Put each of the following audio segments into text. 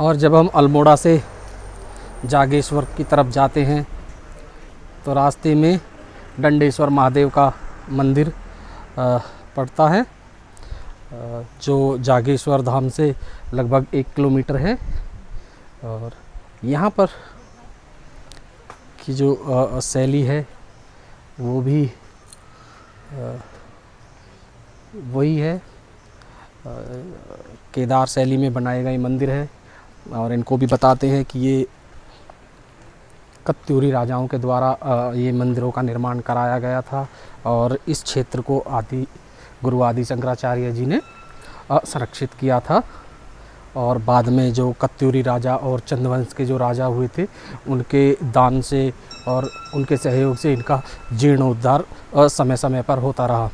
और जब हम अल्मोड़ा से जागेश्वर की तरफ जाते हैं तो रास्ते में दंडेश्वर महादेव का मंदिर पड़ता है, जो जागेश्वर धाम से लगभग 1 किलोमीटर है। और यहाँ पर की जो शैली है वो भी वही है, केदार शैली में बनाए गए मंदिर है। और इनको भी बताते हैं कि ये कत्यूरी राजाओं के द्वारा ये मंदिरों का निर्माण कराया गया था और इस क्षेत्र को गुरु आदि शंकराचार्य जी ने संरक्षित किया था। और बाद में जो कत्यूरी राजा और चंद्रवंश के जो राजा हुए थे उनके दान से और उनके सहयोग से इनका जीर्णोद्धार समय समय पर होता रहा।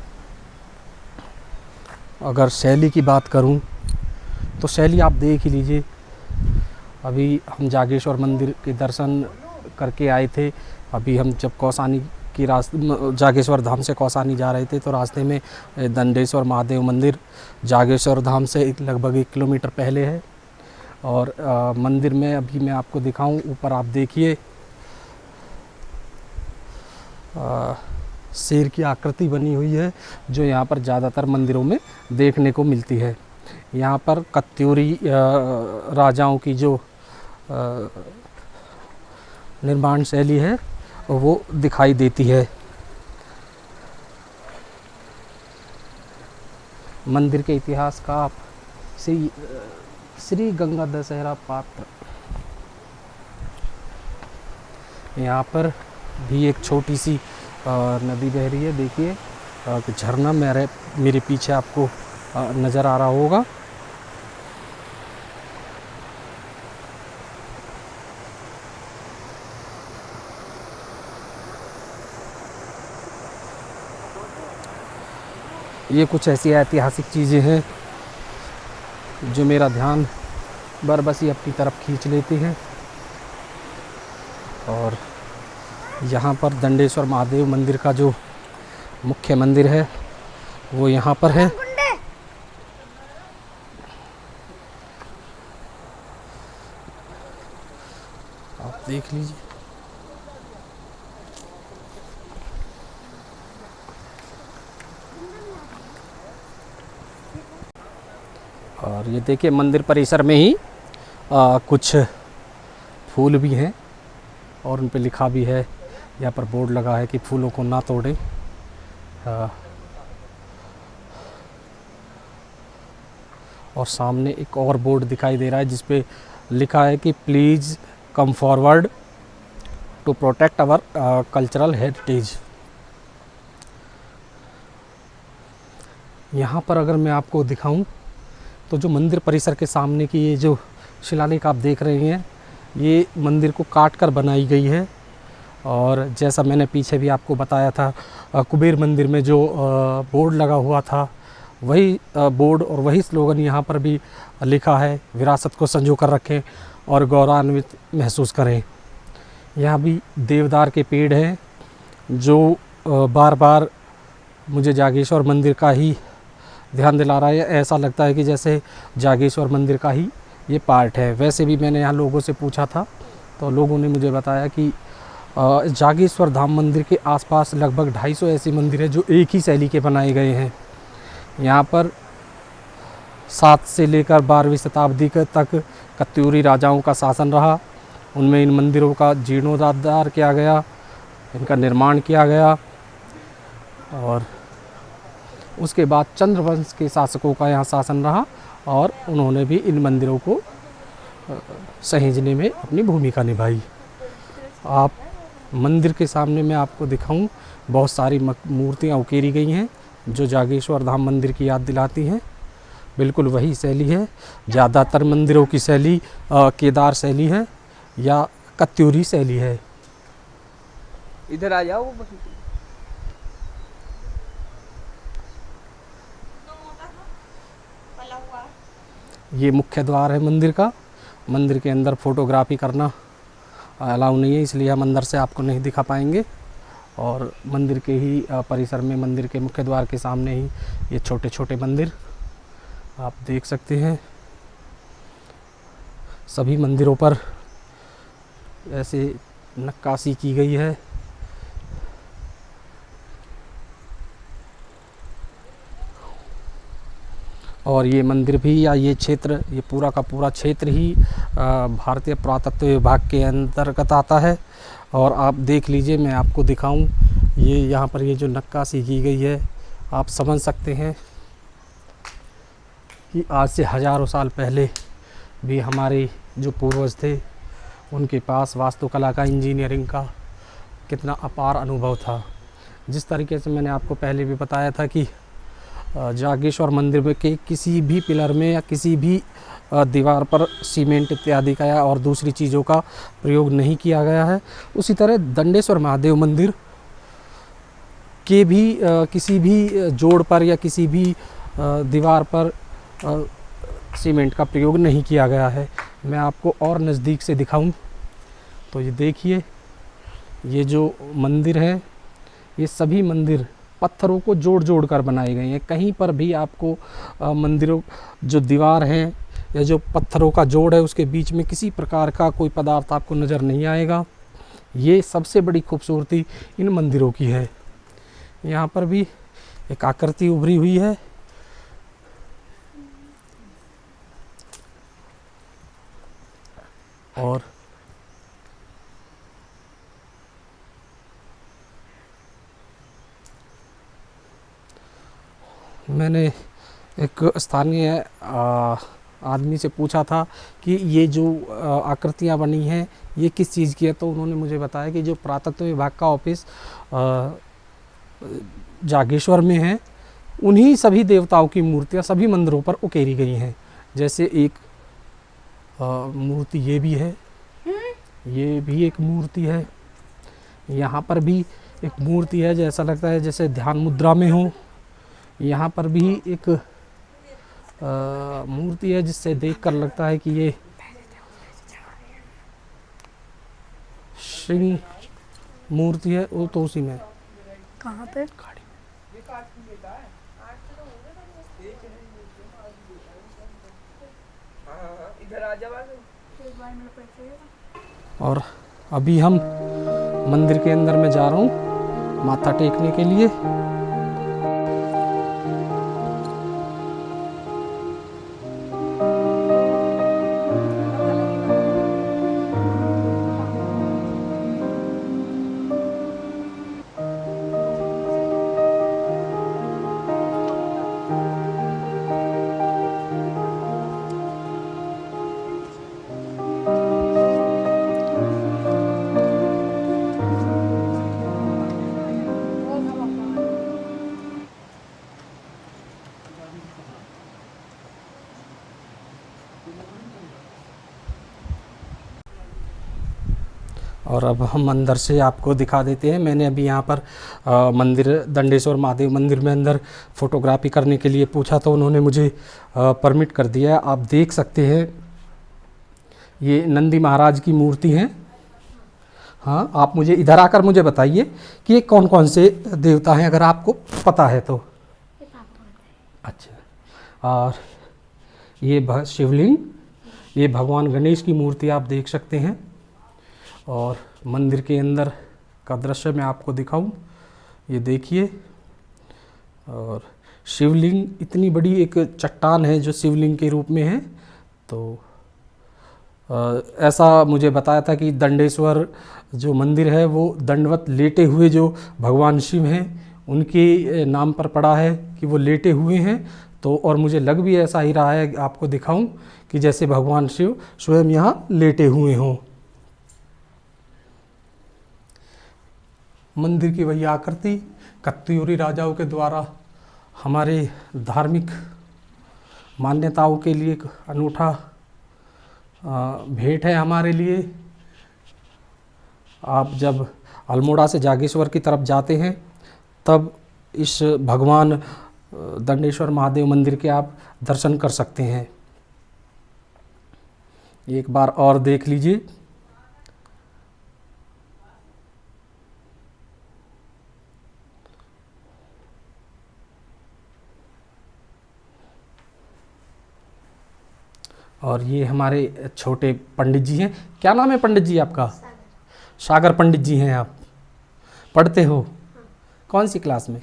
अगर शैली की बात करूं तो शैली आप देख ही लीजिए। अभी हम जागेश्वर मंदिर के दर्शन करके आए थे। अभी हम जब कौसानी की जागेश्वर धाम से कौसानी जा रहे थे तो रास्ते में दंडेश्वर महादेव मंदिर जागेश्वर धाम से लगभग 1 किलोमीटर पहले है। और मंदिर में अभी मैं आपको दिखाऊं, ऊपर आप देखिए शेर की आकृति बनी हुई है जो यहाँ पर ज़्यादातर मंदिरों में देखने को मिलती है। यहाँ पर कत्यूरी राजाओं की जो निर्माण शैली है वो दिखाई देती है। मंदिर के इतिहास का आप श्री गंगा दशहरा पात्र, यहाँ पर भी एक छोटी सी नदी बह रही है। देखिए झरना मेरे पीछे आपको नज़र आ रहा होगा। ये कुछ ऐसी ऐतिहासिक चीज़ें हैं जो मेरा ध्यान बरबसी अपनी तरफ खींच लेती हैं। और यहाँ पर दंडेश्वर महादेव मंदिर का जो मुख्य मंदिर है वो यहाँ पर है। आप देख लीजिए। और ये देखिए मंदिर परिसर में ही कुछ फूल भी हैं और उन पे लिखा भी है, यहाँ पर बोर्ड लगा है कि फूलों को ना तोड़ें। और सामने एक और बोर्ड दिखाई दे रहा है जिस पे लिखा है कि please come forward to protect our cultural heritage. यहाँ पर अगर मैं आपको दिखाऊं तो जो मंदिर परिसर के सामने की ये जो शिलालेख आप देख रहे हैं ये मंदिर को काट कर बनाई गई है। और जैसा मैंने पीछे भी आपको बताया था, कुबेर मंदिर में जो बोर्ड लगा हुआ था वही बोर्ड और वही स्लोगन यहाँ पर भी लिखा है, विरासत को संजो कर रखें और गौरवान्वित महसूस करें। यहाँ भी देवदार के पेड़ हैं जो बार बार मुझे जागेश्वर मंदिर का ही ध्यान दिला रहा है। ऐसा लगता है कि जैसे जागेश्वर मंदिर का ही ये पार्ट है। वैसे भी मैंने यहाँ लोगों से पूछा था तो लोगों ने मुझे बताया कि जागेश्वर धाम मंदिर के आसपास लगभग 250 ऐसे मंदिर हैं जो एक ही शैली के बनाए गए हैं। यहाँ पर 7 से लेकर 12वीं शताब्दी तक कत्यूरी राजाओं का शासन रहा। उनमें इन मंदिरों का जीर्णोद्धार किया गया, इनका निर्माण किया गया। और उसके बाद चंद्रवंश के शासकों का यहाँ शासन रहा और उन्होंने भी इन मंदिरों को सहेजने में अपनी भूमिका निभाई। आप मंदिर के सामने मैं आपको दिखाऊं, बहुत सारी मूर्तियाँ उकेरी गई हैं जो जागेश्वर धाम मंदिर की याद दिलाती हैं। बिल्कुल वही शैली है। ज़्यादातर मंदिरों की शैली केदार शैली है या कत्यूरी शैली है। इधर आ जाओ। ये मुख्य द्वार है मंदिर का। मंदिर के अंदर फ़ोटोग्राफी करना अलाउ नहीं है, इसलिए हम अंदर से आपको नहीं दिखा पाएंगे। और मंदिर के ही परिसर में, मंदिर के मुख्य द्वार के सामने ही ये छोटे छोटे मंदिर आप देख सकते हैं। सभी मंदिरों पर ऐसे नक्काशी की गई है। और ये मंदिर भी या ये क्षेत्र, ये पूरा का पूरा क्षेत्र ही भारतीय पुरातत्व विभाग के अंतर्गत आता है। और आप देख लीजिए, मैं आपको दिखाऊं, ये यहाँ पर ये जो नक्काशी की गई है, आप समझ सकते हैं कि आज से हज़ारों साल पहले भी हमारे जो पूर्वज थे, उनके पास वास्तुकला का, इंजीनियरिंग का कितना अपार अनुभव था। जिस तरीके से मैंने आपको पहले भी बताया था कि जागेश्वर मंदिर में के किसी भी पिलर में या किसी भी दीवार पर सीमेंट इत्यादि का या और दूसरी चीज़ों का प्रयोग नहीं किया गया है। उसी तरह दंडेश्वर महादेव मंदिर के भी किसी भी जोड़ पर या किसी भी दीवार पर सीमेंट का प्रयोग नहीं किया गया है। मैं आपको और नज़दीक से दिखाऊं तो ये देखिए, ये जो मंदिर है, ये सभी मंदिर पत्थरों को जोड़ जोड़ कर बनाए गए हैं। कहीं पर भी आपको मंदिरों जो दीवार है या जो पत्थरों का जोड़ है, उसके बीच में किसी प्रकार का कोई पदार्थ आपको नज़र नहीं आएगा। ये सबसे बड़ी खूबसूरती इन मंदिरों की है। यहाँ पर भी एक आकृति उभरी हुई है। और मैंने एक स्थानीय आदमी से पूछा था कि ये जो आकृतियाँ बनी हैं, ये किस चीज़ की है, तो उन्होंने मुझे बताया कि जो पुरातत्व विभाग का ऑफिस जागेश्वर में है, उन्हीं सभी देवताओं की मूर्तियाँ सभी मंदिरों पर उकेरी गई हैं। जैसे एक मूर्ति ये भी है, ये भी एक मूर्ति है। यहाँ पर भी एक मूर्ति है, जैसा लगता है जैसे ध्यान मुद्रा में हो। यहाँ पर भी एक मूर्ति है, जिससे देखकर लगता है कि ये सिंह मूर्ति है। वो तो उसी में कहाँ पे? इधर आ जा। और अभी हम मंदिर के अंदर में जा रहा हूँ माथा टेकने के लिए। और अब हम अंदर से आपको दिखा देते हैं। मैंने अभी यहाँ पर मंदिर दंडेश्वर महादेव मंदिर में अंदर फ़ोटोग्राफी करने के लिए पूछा, तो उन्होंने मुझे परमिट कर दिया है। आप देख सकते हैं, ये नंदी महाराज की मूर्ति हैं। हाँ, आप मुझे इधर आकर मुझे बताइए कि ये कौन कौन से देवता हैं, अगर आपको पता है तो। अच्छा, और ये शिवलिंग, ये भगवान गणेश की मूर्ति आप देख सकते हैं। और मंदिर के अंदर का दृश्य मैं आपको दिखाऊं, ये देखिए। और शिवलिंग इतनी बड़ी एक चट्टान है जो शिवलिंग के रूप में है। तो ऐसा मुझे बताया था कि दंडेश्वर जो मंदिर है वो दंडवत लेटे हुए जो भगवान शिव हैं उनके नाम पर पड़ा है कि वो लेटे हुए हैं। तो और मुझे लग भी ऐसा ही रहा है, आपको दिखाऊं कि जैसे भगवान शिव स्वयं यहाँ लेटे हुए हों। मंदिर की वही आकृति कत्यूरी राजाओं के द्वारा हमारे धार्मिक मान्यताओं के लिए एक अनूठा भेंट है हमारे लिए। आप जब अल्मोड़ा से जागेश्वर की तरफ जाते हैं तब इस भगवान दंडेश्वर महादेव मंदिर के आप दर्शन कर सकते हैं। एक बार और देख लीजिए। और ये हमारे छोटे पंडित जी हैं। क्या नाम है पंडित जी आपका? सागर पंडित जी हैं आप। पढ़ते हो? कौन सी क्लास में?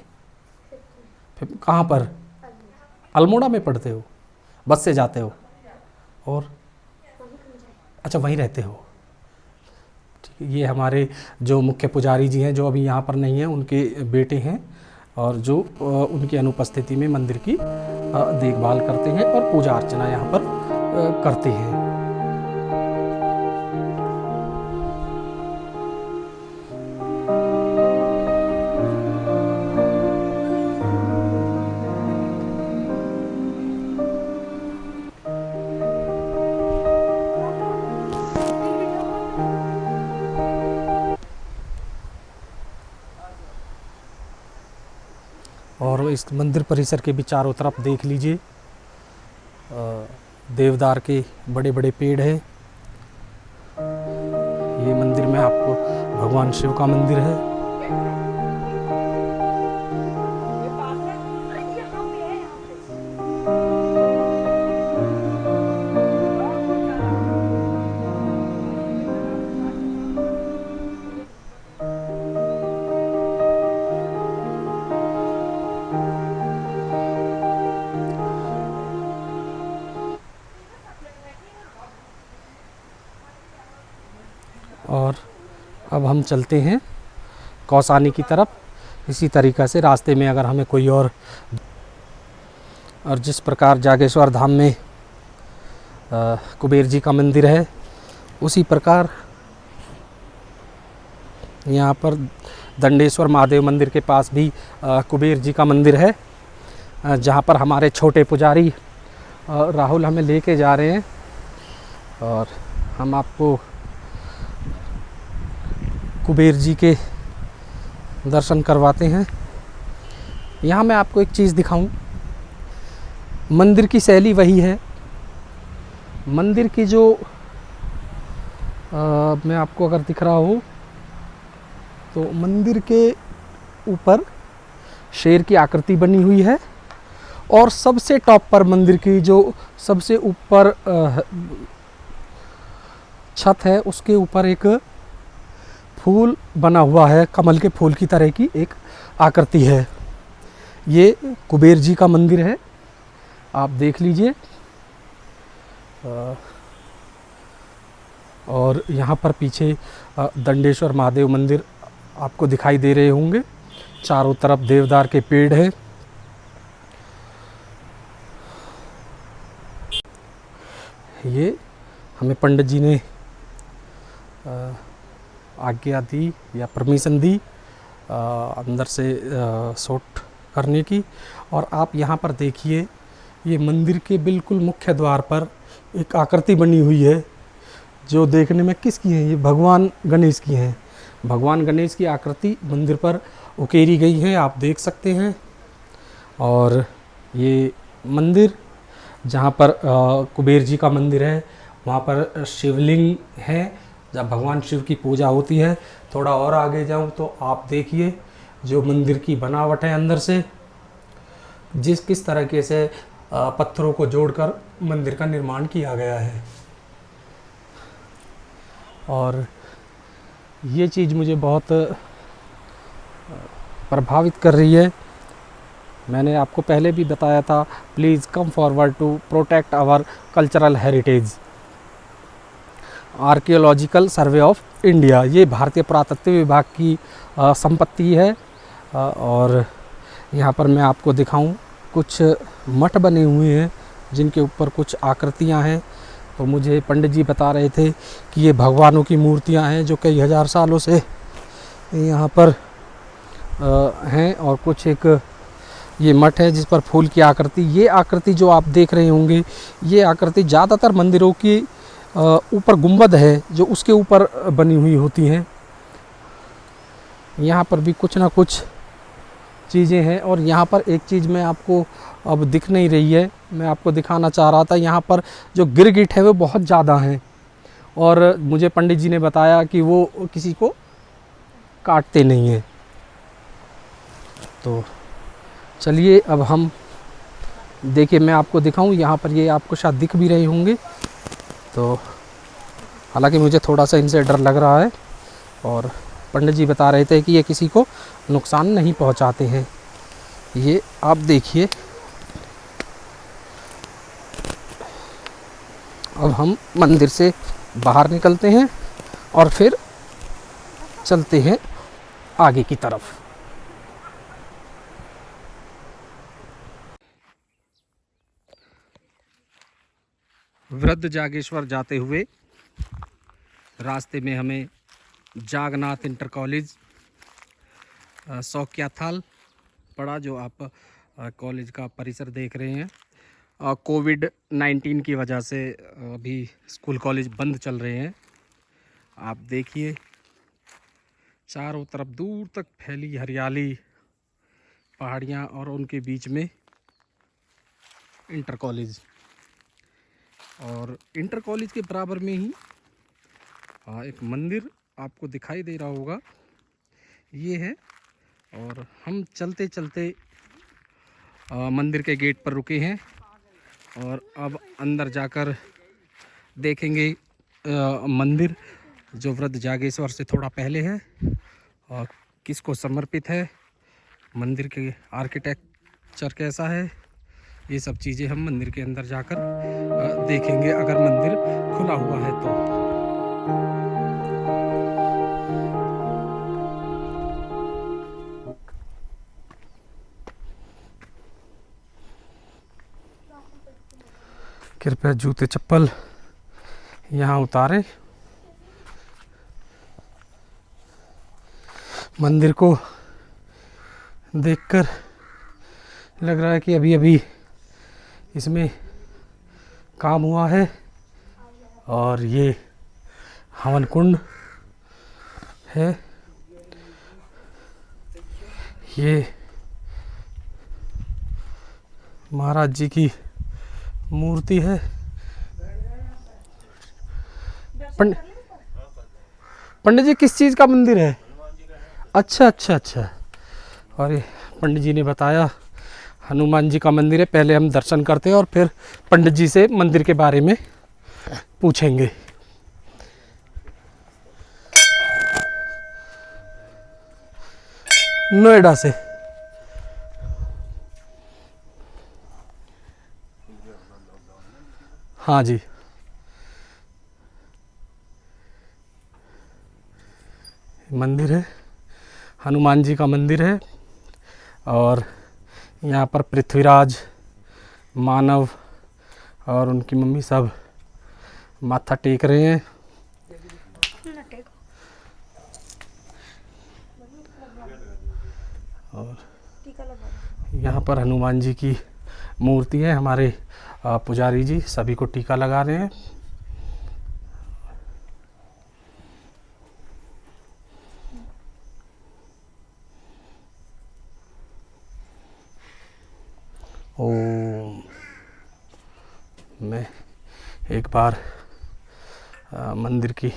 कहाँ पर? अल्मोड़ा में पढ़ते हो? बस से जाते हो? और अच्छा, वहीं रहते हो। ठीक है। ये हमारे जो मुख्य पुजारी जी हैं, जो अभी यहाँ पर नहीं हैं, उनके बेटे हैं, और जो उनकी अनुपस्थिति में मंदिर की देखभाल करते हैं और पूजा अर्चना यहाँ पर करते हैं। और इस मंदिर परिसर के भी चारों तरफ देख लीजिए, देवदार के बड़े बड़े पेड़ हैं। ये मंदिर में आपको भगवान शिव का मंदिर है। और अब हम चलते हैं कौसानी की तरफ। इसी तरीक़ा से रास्ते में अगर हमें कोई और जिस प्रकार जागेश्वर धाम में कुबेर जी का मंदिर है, उसी प्रकार यहाँ पर दंडेश्वर महादेव मंदिर के पास भी कुबेर जी का मंदिर है, जहाँ पर हमारे छोटे पुजारी राहुल हमें लेके जा रहे हैं। और हम आपको कुबेर जी के दर्शन करवाते हैं। यहाँ मैं आपको एक चीज़ दिखाऊं, मंदिर की शैली वही है। मंदिर की जो मैं आपको अगर दिख रहा हो तो मंदिर के ऊपर शेर की आकृति बनी हुई है, और सबसे टॉप पर मंदिर की जो सबसे ऊपर छत है, उसके ऊपर एक फूल बना हुआ है, कमल के फूल की तरह की एक आकृति है। ये कुबेर जी का मंदिर है, आप देख लीजिए। और यहाँ पर पीछे दंडेश्वर महादेव मंदिर आपको दिखाई दे रहे होंगे। चारों तरफ देवदार के पेड़ हैं। ये हमें पंडित जी ने आज्ञा दी या परमिशन दी अंदर से शूट करने की। और आप यहाँ पर देखिए, ये मंदिर के बिल्कुल मुख्य द्वार पर एक आकृति बनी हुई है, जो देखने में किसकी है? ये भगवान गणेश की है। भगवान गणेश की आकृति मंदिर पर उकेरी गई है, आप देख सकते हैं। और ये मंदिर जहाँ पर कुबेर जी का मंदिर है, वहाँ पर शिवलिंग है, जब भगवान शिव की पूजा होती है। थोड़ा और आगे जाऊँ तो आप देखिए जो मंदिर की बनावट है अंदर से, किस तरीके से पत्थरों को जोड़कर मंदिर का निर्माण किया गया है। और ये चीज़ मुझे बहुत प्रभावित कर रही है। मैंने आपको पहले भी बताया था, please come forward to protect our cultural heritage. Archaeological survey of India, ये भारतीय पुरातत्व विभाग की संपत्ति है। और यहाँ पर मैं आपको दिखाऊं, कुछ मठ बने हुए हैं जिनके ऊपर कुछ आकृतियाँ हैं। तो मुझे पंडित जी बता रहे थे कि ये भगवानों की मूर्तियाँ हैं जो कई हज़ार सालों से यहाँ पर हैं। और कुछ एक ये मठ है जिस पर फूल की आकृति, ये आकृति जो आप देख रहे होंगे, ये आकृति ज़्यादातर मंदिरों की ऊपर गुंबद है जो उसके ऊपर बनी हुई होती हैं। यहाँ पर भी कुछ ना कुछ चीज़ें हैं। और यहाँ पर एक चीज़ मैं आपको अब दिख नहीं रही है, मैं आपको दिखाना चाह रहा था। यहाँ पर जो गिरगिट है वो बहुत ज़्यादा हैं, और मुझे पंडित जी ने बताया कि वो किसी को काटते नहीं हैं। तो चलिए अब हम देखिए, मैं आपको दिखाऊं। यहाँ पर ये आपको शायद दिख भी रहे होंगे, तो हालांकि मुझे थोड़ा सा इनसे डर लग रहा है, और पंडित जी बता रहे थे कि ये किसी को नुकसान नहीं पहुंचाते हैं। ये आप देखिए। अब हम मंदिर से बाहर निकलते हैं और फिर चलते हैं आगे की तरफ। वृद्ध जागेश्वर जाते हुए रास्ते में हमें जागनाथ इंटर कॉलेज सौक्याथाल पड़ा, जो आप कॉलेज का परिसर देख रहे हैं। कोविड-19 की वजह से अभी स्कूल कॉलेज बंद चल रहे हैं। आप देखिए चारों तरफ दूर तक फैली हरियाली, पहाड़ियाँ, और उनके बीच में इंटर कॉलेज, और इंटर कॉलेज के बराबर में ही एक मंदिर आपको दिखाई दे रहा होगा, ये है। और हम चलते चलते मंदिर के गेट पर रुके हैं, और अब अंदर जाकर देखेंगे मंदिर जो वृद्ध जागेश्वर से थोड़ा पहले है, और किसको समर्पित है, मंदिर के आर्किटेक्चर कैसा है, ये सब चीज़ें हम मंदिर के अंदर जाकर देखेंगे, अगर मंदिर खुला हुआ है तो। कृपया जूते चप्पल यहाँ उतारें। मंदिर को देखकर लग रहा है कि अभी अभी इसमें काम हुआ है, और ये हवन कुंड है। ये महाराज जी की मूर्ति है। पंडित जी किस चीज़ का मंदिर है? अच्छा अच्छा अच्छा। और ये पंडित जी ने बताया हनुमान जी का मंदिर है। पहले हम दर्शन करते हैं और फिर पंडित जी से मंदिर के बारे में पूछेंगे। नोएडा से। हाँ जी। मंदिर है, हनुमान जी का मंदिर है, और यहाँ पर पृथ्वीराज, मानव और उनकी मम्मी सब माथा टेक रहे हैं। और यहाँ पर हनुमान जी की मूर्ति है। हमारे पुजारी जी सभी को टीका लगा रहे हैं। ओम। मैं एक बार मंदिर की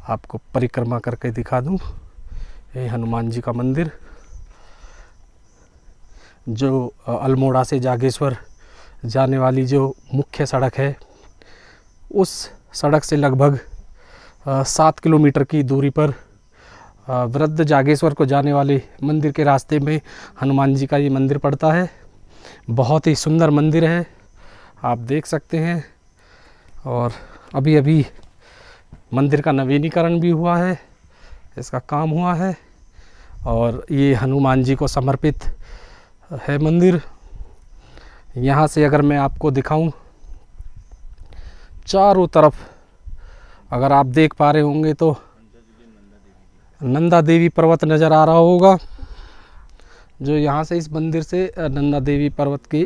आपको परिक्रमा करके दिखा दूं। ये हनुमान जी का मंदिर, जो अल्मोड़ा से जागेश्वर जाने वाली जो मुख्य सड़क है, उस सड़क से लगभग 7 किलोमीटर की दूरी पर वृद्ध जागेश्वर को जाने वाले मंदिर के रास्ते में हनुमान जी का ये मंदिर पड़ता है। बहुत ही सुंदर मंदिर है, आप देख सकते हैं। और अभी अभी मंदिर का नवीनीकरण भी हुआ है, इसका काम हुआ है, और ये हनुमान जी को समर्पित है मंदिर। यहाँ से अगर मैं आपको दिखाऊं, चारों तरफ अगर आप देख पा रहे होंगे तो नंदा देवी पर्वत नज़र आ रहा होगा, जो यहाँ से इस मंदिर से नंदा देवी पर्वत की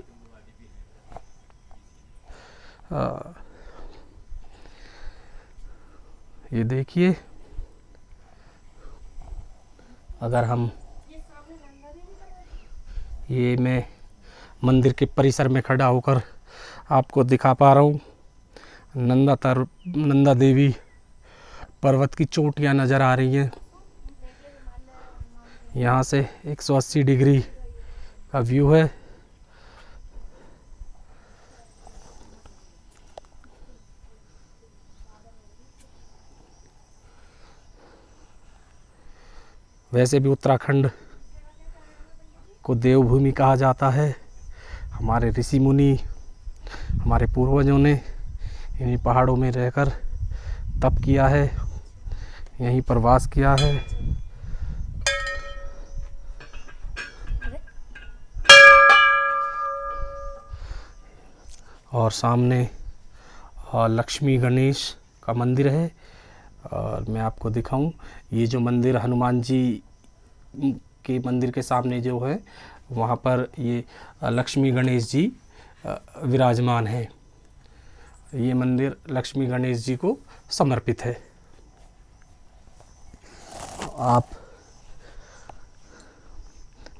ये देखिए। अगर हम ये मैं मंदिर के परिसर में खड़ा होकर आपको दिखा पा रहा हूँ, नंदा देवी पर्वत की चोटियाँ नज़र आ रही हैं। यहाँ से 180 डिग्री का व्यू है। वैसे भी उत्तराखंड को देवभूमि कहा जाता है। हमारे ऋषि मुनि, हमारे पूर्वजों ने इन्हीं पहाड़ों में रहकर तप किया है, यहीं पर वास किया है। और सामने लक्ष्मी गणेश का मंदिर है। और मैं आपको दिखाऊं, ये जो मंदिर हनुमान जी के मंदिर के सामने जो है, वहाँ पर ये लक्ष्मी गणेश जी विराजमान हैं। ये मंदिर लक्ष्मी गणेश जी को समर्पित है।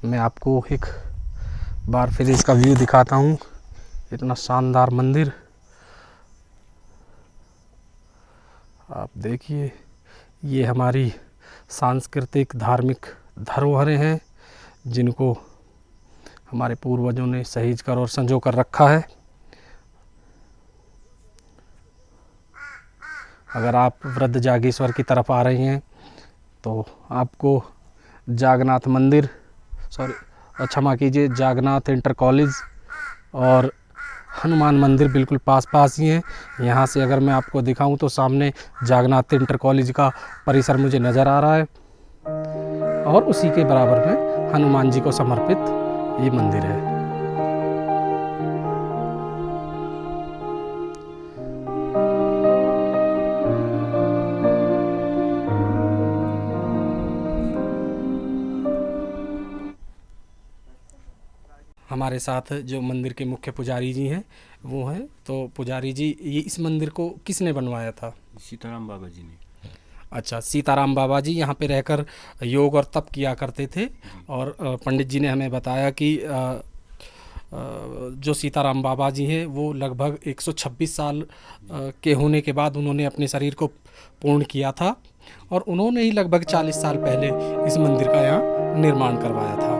मैं आपको एक बार फिर इसका व्यू दिखाता हूँ। इतना शानदार मंदिर आप देखिए। ये हमारी सांस्कृतिक धार्मिक धरोहरें हैं, जिनको हमारे पूर्वजों ने सहेज कर और संजो कर रखा है। अगर आप वृद्ध जागेश्वर की तरफ आ रहे हैं तो आपको जागनाथ मंदिर, क्षमा कीजिए, जागनाथ इंटर कॉलेज और हनुमान मंदिर बिल्कुल पास पास ही हैं। यहाँ से अगर मैं आपको दिखाऊं तो सामने जागनाथ इंटर कॉलेज का परिसर मुझे नज़र आ रहा है, और उसी के बराबर में हनुमान जी को समर्पित ये मंदिर है। हमारे साथ जो मंदिर के मुख्य पुजारी जी हैं वो हैं। तो पुजारी जी, ये इस मंदिर को किसने बनवाया था? सीताराम बाबा जी ने। अच्छा, सीताराम बाबा जी यहाँ पे रहकर योग और तप किया करते थे। और पंडित जी ने हमें बताया कि जो सीताराम बाबा जी हैं वो लगभग 126 साल के होने के बाद उन्होंने अपने शरीर को पूर्ण किया था, और उन्होंने ही लगभग 40 साल पहले इस मंदिर का यहाँ निर्माण करवाया था।